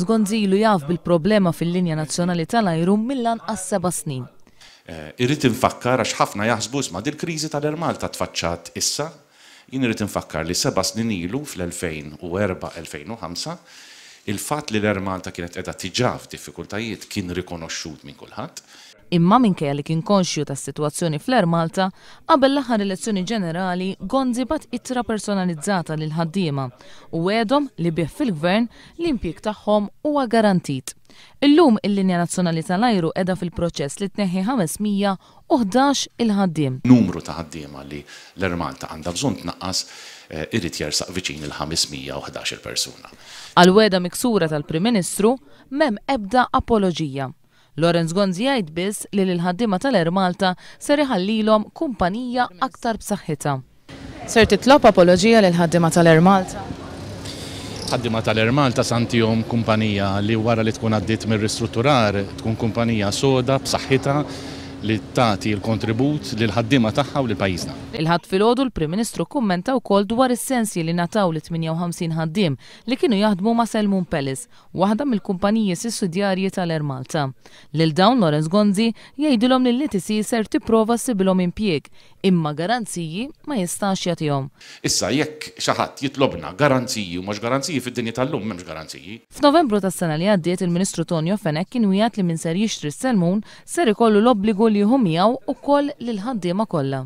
Gonzi ilu jaf bil-problema fil-linja nazzjonali tal-ajru mill-anqas 7 snin. Irrid infakkar għax ħafna jaħsbu isma' dil-kriżi tal-AirMalta tfaċċat issa, jien irrid infakkar li 7 snin ilu fl-2004-2005 il-fatt li l-AirMalta kienet qiegħda tiġà f'diffikultajiet kien rikonoxxut minn kulħadd. Imma minkejja li kien konxju tas-sitwazzjoni fl-AirMalta, qabel l-aħħar elezzjoni ġenerali, Gonzi bat ittra personalizzata lill-ħaddiema u għedhom li bih fil-gvern l-impjieg tagħhom huwa garantit. Illum il-linja nazzjonali tal-ajru qiegħda fil-proċess li tneħħi 511 il-ħaddiem. Numru ta' ħaddiema li l-AirMalta għandha bżonn tnaqqas irid jersaq viċin il-511 persuna. Għal-weda miksura tal-Prim Ministru m'hemm ebda apoloġija. Gonzi jgħid biss li lill-ħaddiema tal-AirMalta ser iħallilhom kumpanija aktar b'saħħitha. Ser titlob apoloġija lill-ħaddiema tal-AirMalta? Ħaddiema tal-AirMalta santihom kumpanija li wara li tkun għaddiet mir-ristrutturar tkun kumpanija soda b'saħħitha li tagħti l-kontribut lill-ħaddiema tagħha u lill-pajjiżna. Il-ħadd filgħodu l-Prim Ministru kummenta wkoll dwar is-sensi li nataw li 58 ħaddiem li kienu jaħdmu ma' Selmun Pellis, waħda mill-kumpaniji sussidjarji tal-AirMalta. Lil dawn Gonzi jgħidilhom li l-ITC ser tipprova ssibilhom impjieg, imma garanziji ma jistax jagħtihom. Issa jekk xi ħadd jitlobna garanziji u mhux garanziji fid-dinja tal-lum m'hemmx garanziji. F'Novembru tas-sena li għaddiet il-Ministru Tonio Fenek kien wieħed li min ser jixtri s-selmun ser ikollu l-obbligu li jħu miegħu wkoll lill-ħaddiema kollha.